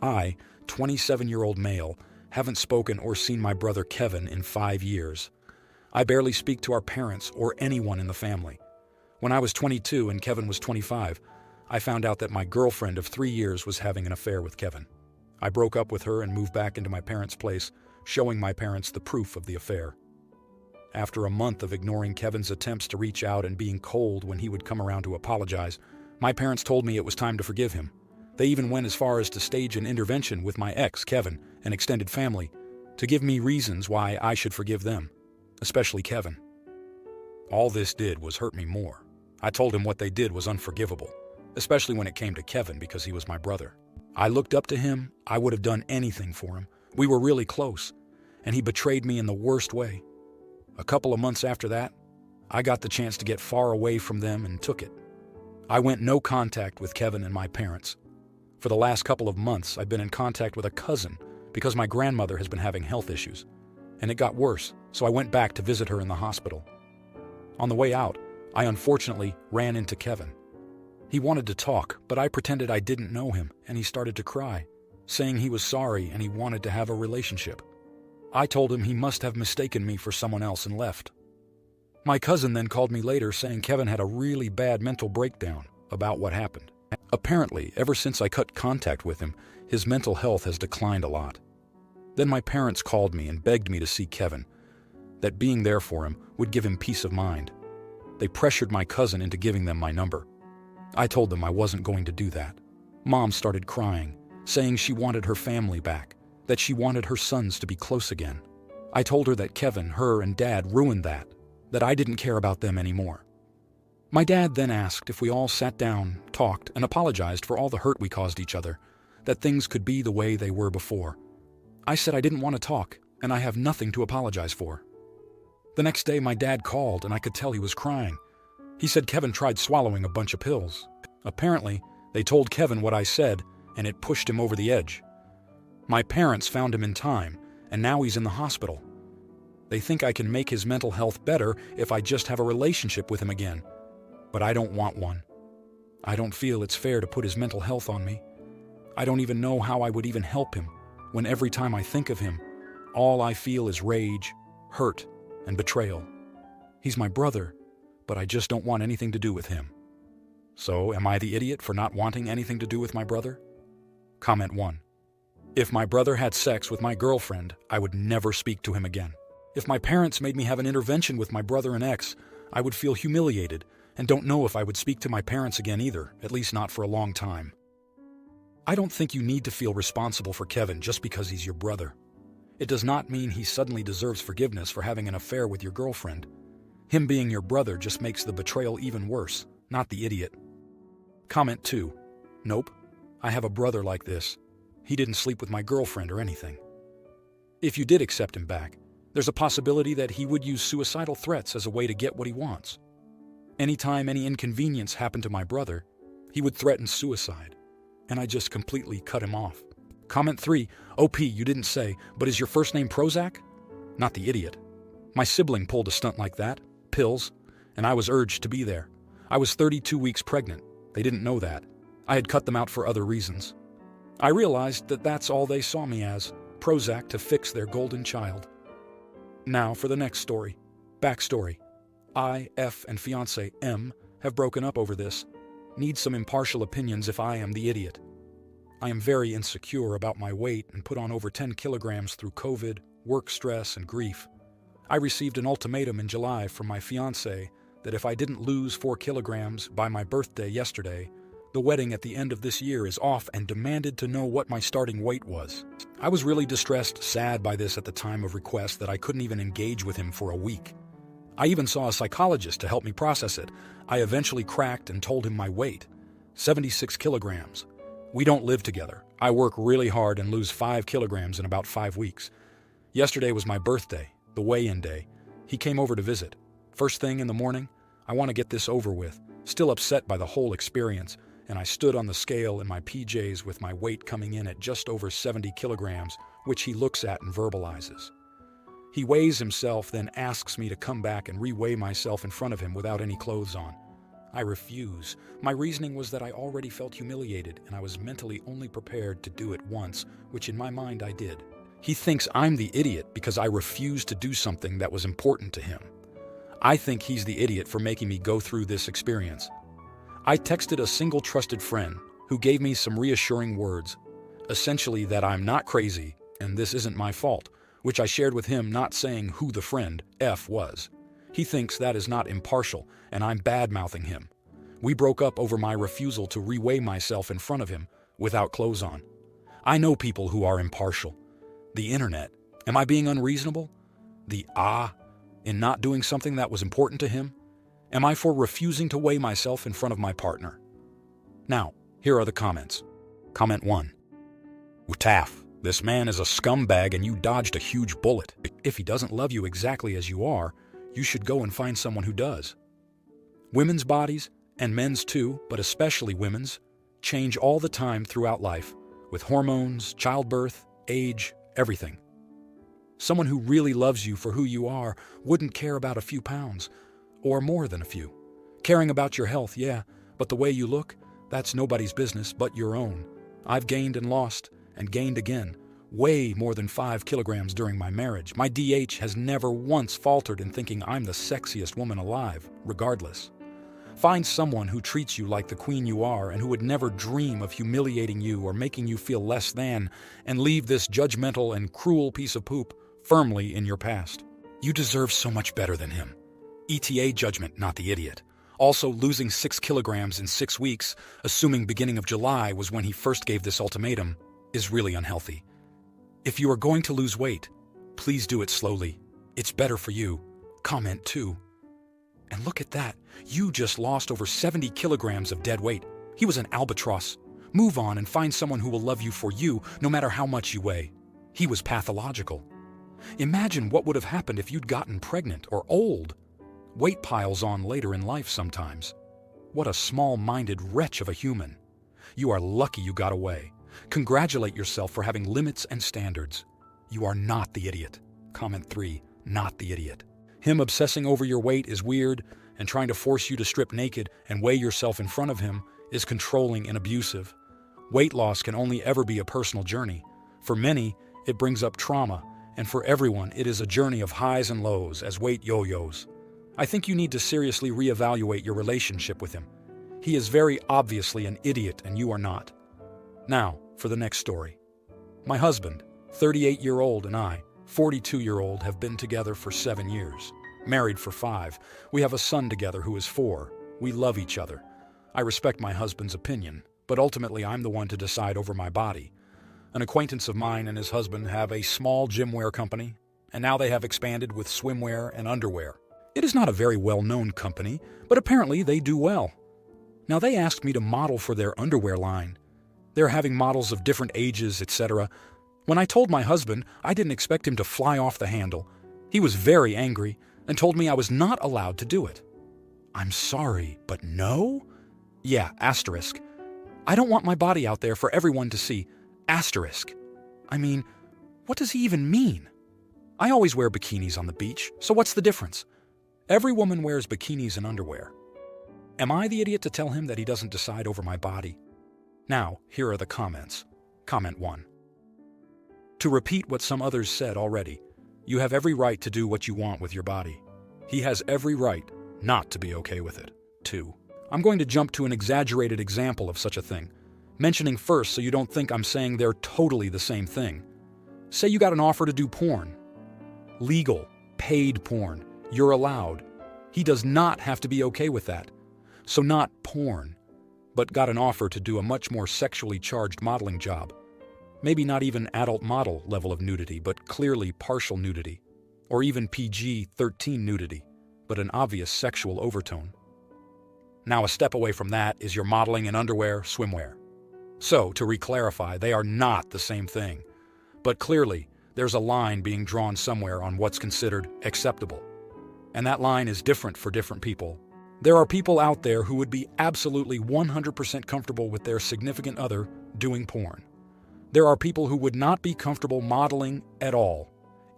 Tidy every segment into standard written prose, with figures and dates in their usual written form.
I, 27-year-old male, haven't spoken or seen my brother Kevin in 5 years. I barely speak to our parents or anyone in the family. When I was 22 and Kevin was 25, I found out that my girlfriend of 3 years was having an affair with Kevin. I broke up with her and moved back into my parents' place, showing my parents the proof of the affair. After a month of ignoring Kevin's attempts to reach out and being cold when he would come around to apologize, my parents told me it was time to forgive him. They even went as far as to stage an intervention with my ex, Kevin, and extended family, to give me reasons why I should forgive them, especially Kevin. All this did was hurt me more. I told him what they did was unforgivable, especially when it came to Kevin because he was my brother. I looked up to him. I would have done anything for him. We were really close, and he betrayed me in the worst way. A couple of months after that, I got the chance to get far away from them and took it. I went no contact with Kevin and my parents. For the last couple of months, I've been in contact with a cousin because my grandmother has been having health issues, and it got worse, so I went back to visit her in the hospital. On the way out, I unfortunately ran into Kevin. He wanted to talk, but I pretended I didn't know him, and he started to cry, saying he was sorry and he wanted to have a relationship. I told him he must have mistaken me for someone else and left. My cousin then called me later saying Kevin had a really bad mental breakdown about what happened. Apparently, ever since I cut contact with him, his mental health has declined a lot. Then my parents called me and begged me to see Kevin, that being there for him would give him peace of mind. They pressured my cousin into giving them my number. I told them I wasn't going to do that. Mom started crying, saying she wanted her family back, that she wanted her sons to be close again. I told her that Kevin, her, and Dad ruined that I didn't care about them anymore. My dad then asked if we all sat down, talked, and apologized for all the hurt we caused each other, that things could be the way they were before. I said I didn't want to talk, and I have nothing to apologize for. The next day my dad called and I could tell he was crying. He said Kevin tried swallowing a bunch of pills. Apparently, they told Kevin what I said, and it pushed him over the edge. My parents found him in time, and now he's in the hospital. They think I can make his mental health better if I just have a relationship with him again. But I don't want one. I don't feel it's fair to put his mental health on me. I don't even know how I would even help him, when every time I think of him, all I feel is rage, hurt, and betrayal. He's my brother, but I just don't want anything to do with him. So, am I the idiot for not wanting anything to do with my brother? Comment 1. If my brother had sex with my girlfriend, I would never speak to him again. If my parents made me have an intervention with my brother and ex, I would feel humiliated and don't know if I would speak to my parents again either, at least not for a long time. I don't think you need to feel responsible for Kevin just because he's your brother. It does not mean he suddenly deserves forgiveness for having an affair with your girlfriend. Him being your brother just makes the betrayal even worse, not the idiot. Comment 2. Nope, I have a brother like this. He didn't sleep with my girlfriend or anything. If you did accept him back, there's a possibility that he would use suicidal threats as a way to get what he wants. Anytime any inconvenience happened to my brother, he would threaten suicide, and I just completely cut him off. Comment 3. OP, you didn't say, but is your first name Prozac? Not the idiot. My sibling pulled a stunt like that, pills, and I was urged to be there. I was 32 weeks pregnant. They didn't know that. I had cut them out for other reasons. I realized that that's all they saw me as, Prozac to fix their golden child. Now for the next story. Backstory. I, F, and fiancé, M, have broken up over this. Need some impartial opinions if I am the idiot. I am very insecure about my weight and put on over 10 kilograms through COVID, work stress, and grief. I received an ultimatum in July from my fiancé that if I didn't lose 4 kilograms by my birthday yesterday, the wedding at the end of this year is off, and demanded to know what my starting weight was. I was really distressed, sad by this at the time of request that I couldn't even engage with him for a week. I even saw a psychologist to help me process it. I eventually cracked and told him my weight, 76 kilograms. We don't live together. I work really hard and lose 5 kilograms in about 5 weeks. Yesterday was my birthday, the weigh-in day. He came over to visit. First thing in the morning, I want to get this over with, still upset by the whole experience, and I stood on the scale in my PJs with my weight coming in at just over 70 kilograms, which he looks at and verbalizes. He weighs himself, then asks me to come back and re-weigh myself in front of him without any clothes on. I refuse. My reasoning was that I already felt humiliated and I was mentally only prepared to do it once, which in my mind I did. He thinks I'm the idiot because I refused to do something that was important to him. I think he's the idiot for making me go through this experience. I texted a single trusted friend who gave me some reassuring words, essentially that I'm not crazy and this isn't my fault, which I shared with him, not saying who the friend, F, was. He thinks that is not impartial and I'm bad-mouthing him. We broke up over my refusal to reweigh myself in front of him without clothes on. I know people who are impartial. The internet. Am I being unreasonable? The in not doing something that was important to him? Am I for refusing to weigh myself in front of my partner? Now, here are the comments. Comment 1. Utaf, this man is a scumbag and you dodged a huge bullet. If he doesn't love you exactly as you are, you should go and find someone who does. Women's bodies, and men's too, but especially women's, change all the time throughout life, with hormones, childbirth, age, everything. Someone who really loves you for who you are wouldn't care about a few pounds, or more than a few. Caring about your health, yeah, but the way you look, that's nobody's business but your own. I've gained and lost, and gained again, way more than 5 kilograms during my marriage. My DH has never once faltered in thinking I'm the sexiest woman alive, regardless. Find someone who treats you like the queen you are and who would never dream of humiliating you or making you feel less than, and leave this judgmental and cruel piece of poop firmly in your past. You deserve so much better than him. ETA judgment, not the idiot. Also, losing 6 kilograms in 6 weeks, assuming beginning of July was when he first gave this ultimatum, is really unhealthy. If you are going to lose weight, please do it slowly. It's better for you. Comment 2. And look at that. You just lost over 70 kilograms of dead weight. He was an albatross. Move on and find someone who will love you for you, no matter how much you weigh. He was pathological. Imagine what would have happened if you'd gotten pregnant or old. Weight piles on later in life sometimes. What a small-minded wretch of a human. You are lucky you got away. Congratulate yourself for having limits and standards. You are not the idiot. Comment 3, not the idiot. Him obsessing over your weight is weird, and trying to force you to strip naked and weigh yourself in front of him is controlling and abusive. Weight loss can only ever be a personal journey. For many, it brings up trauma, and for everyone, it is a journey of highs and lows as weight yo-yos. I think you need to seriously reevaluate your relationship with him. He is very obviously an idiot and you are not. Now, for the next story. My husband, 38-year-old, and I, 42-year-old, have been together for 7 years. Married for 5. We have a son together who is 4. We love each other. I respect my husband's opinion, but ultimately I'm the one to decide over my body. An acquaintance of mine and his husband have a small gymwear company, and now they have expanded with swimwear and underwear. It is not a very well-known company, but apparently they do well. Now they asked me to model for their underwear line. They're having models of different ages, etc. When I told my husband, I didn't expect him to fly off the handle. He was very angry and told me I was not allowed to do it. I'm sorry, but no? Yeah, asterisk. I don't want my body out there for everyone to see. Asterisk. I mean, what does he even mean? I always wear bikinis on the beach, so what's the difference? Every woman wears bikinis and underwear. Am I the idiot to tell him that he doesn't decide over my body? Now, here are the comments. Comment 1. To repeat what some others said already, you have every right to do what you want with your body. He has every right not to be okay with it. 2. I'm going to jump to an exaggerated example of such a thing, mentioning first so you don't think I'm saying they're totally the same thing. Say you got an offer to do porn. Legal, paid porn. You're allowed. He does not have to be okay with that. So not porn, but got an offer to do a much more sexually charged modeling job. Maybe not even adult model level of nudity, but clearly partial nudity. Or even PG-13 nudity, but an obvious sexual overtone. Now a step away from that is your modeling in underwear, swimwear. So, to re-clarify, they are not the same thing. But clearly, there's a line being drawn somewhere on what's considered acceptable. And that line is different for different people. There are people out there who would be absolutely 100% comfortable with their significant other doing porn. There are people who would not be comfortable modeling at all,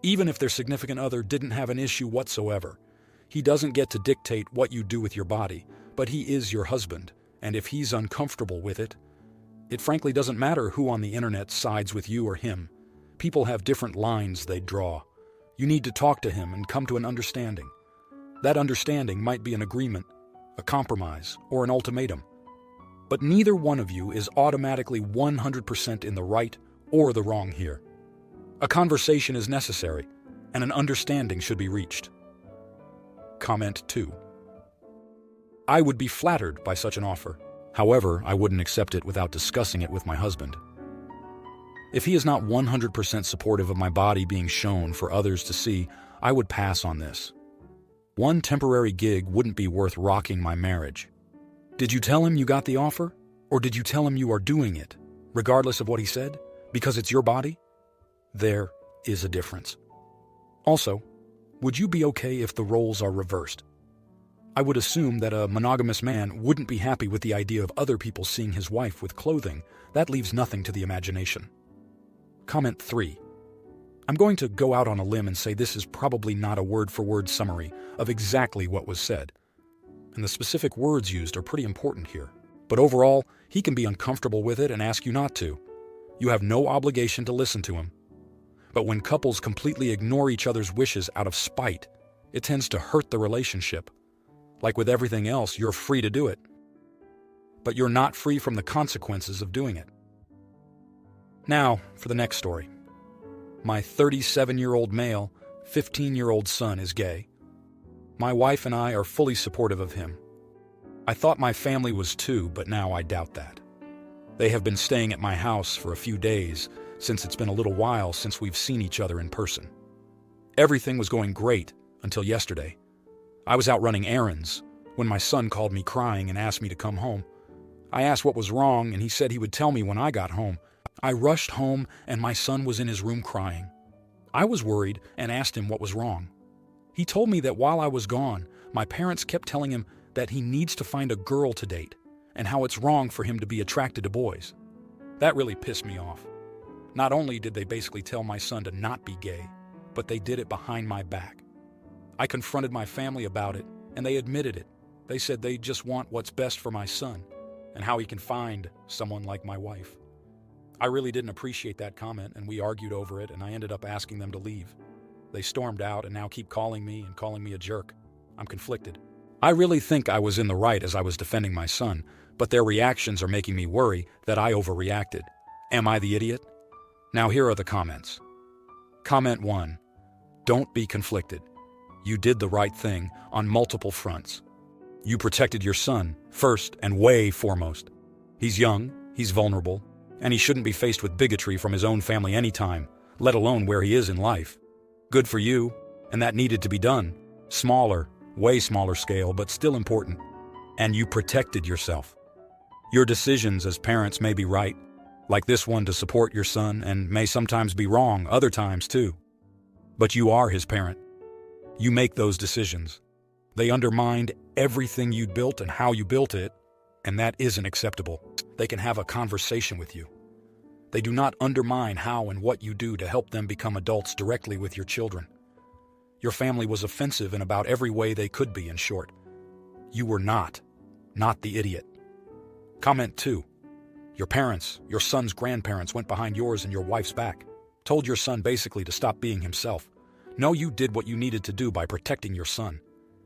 even if their significant other didn't have an issue whatsoever. He doesn't get to dictate what you do with your body, But he is your husband, and if he's uncomfortable with it, it frankly doesn't matter who on the internet sides with you or him. People have different lines they draw. You need to talk to him and come to an understanding. That understanding might be an agreement, a compromise, or an ultimatum. But neither one of you is automatically 100% in the right or the wrong here. A conversation is necessary, and an understanding should be reached. Comment 2. I would be flattered by such an offer. However, I wouldn't accept it without discussing it with my husband. If he is not 100% supportive of my body being shown for others to see, I would pass on this. One temporary gig wouldn't be worth rocking my marriage. Did you tell him you got the offer? Or did you tell him you are doing it, regardless of what he said, because it's your body? There is a difference. Also, would you be okay if the roles are reversed? I would assume that a monogamous man wouldn't be happy with the idea of other people seeing his wife with clothing. That leaves nothing to the imagination. Comment 3. I'm going to go out on a limb and say this is probably not a word-for-word summary of exactly what was said. And the specific words used are pretty important here. But overall, he can be uncomfortable with it and ask you not to. You have no obligation to listen to him. But when couples completely ignore each other's wishes out of spite, it tends to hurt the relationship. Like with everything else, you're free to do it. But you're not free from the consequences of doing it. Now, for the next story. My 37-year-old male, 15-year-old son is gay. My wife and I are fully supportive of him. I thought my family was too, but now I doubt that. They have been staying at my house for a few days, since it's been a little while since we've seen each other in person. Everything was going great until yesterday. I was out running errands when my son called me crying and asked me to come home. I asked what was wrong, and he said he would tell me when I got home. I rushed home, and my son was in his room crying. I was worried and asked him what was wrong. He told me that while I was gone, my parents kept telling him that he needs to find a girl to date and how it's wrong for him to be attracted to boys. That really pissed me off. Not only did they basically tell my son to not be gay, but they did it behind my back. I confronted my family about it, and they admitted it. They said they just want what's best for my son and how he can find someone like my wife. I really didn't appreciate that comment, and we argued over it, and I ended up asking them to leave. They stormed out and now keep calling me a jerk. I'm conflicted. I really think I was in the right as I was defending my son, but their reactions are making me worry that I overreacted. Am I the idiot? Now here are the comments. Comment 1. Don't be conflicted. You did the right thing on multiple fronts. You protected your son, first and way foremost. He's young, he's vulnerable, and he shouldn't be faced with bigotry from his own family anytime, let alone where he is in life. Good for you, and that needed to be done. Smaller, way smaller scale, but still important. And you protected yourself. Your decisions as parents may be right, like this one to support your son, and may sometimes be wrong, other times too. But you are his parent. You make those decisions. They undermined everything you'd built and how you built it, and that isn't acceptable. They can have a conversation with you. They do not undermine how and what you do to help them become adults directly with your children. Your family was offensive in about every way they could be, in short. You were not the idiot. Comment 2. Your parents, your son's grandparents, went behind yours and your wife's back, told your son basically to stop being himself. No, you did what you needed to do by protecting your son.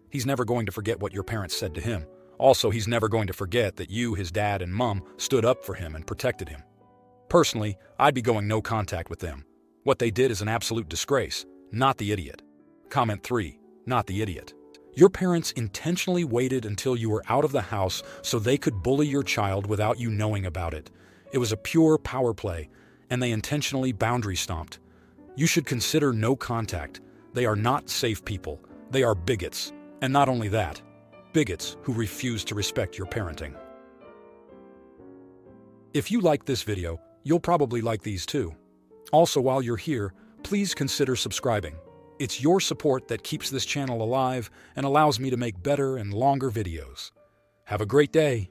He's never going to forget what your parents said to him. Also, he's never going to forget that you, his dad and mom, stood up for him and protected him. Personally, I'd be going no contact with them. What they did is an absolute disgrace, not the idiot. Comment 3. Not the idiot. Your parents intentionally waited until you were out of the house so they could bully your child without you knowing about it. It was a pure power play, and they intentionally boundary stomped. You should consider no contact. They are not safe people. They are bigots. And not only that, bigots who refuse to respect your parenting. If you like this video, you'll probably like these too. Also, while you're here, please consider subscribing. It's your support that keeps this channel alive and allows me to make better and longer videos. Have a great day.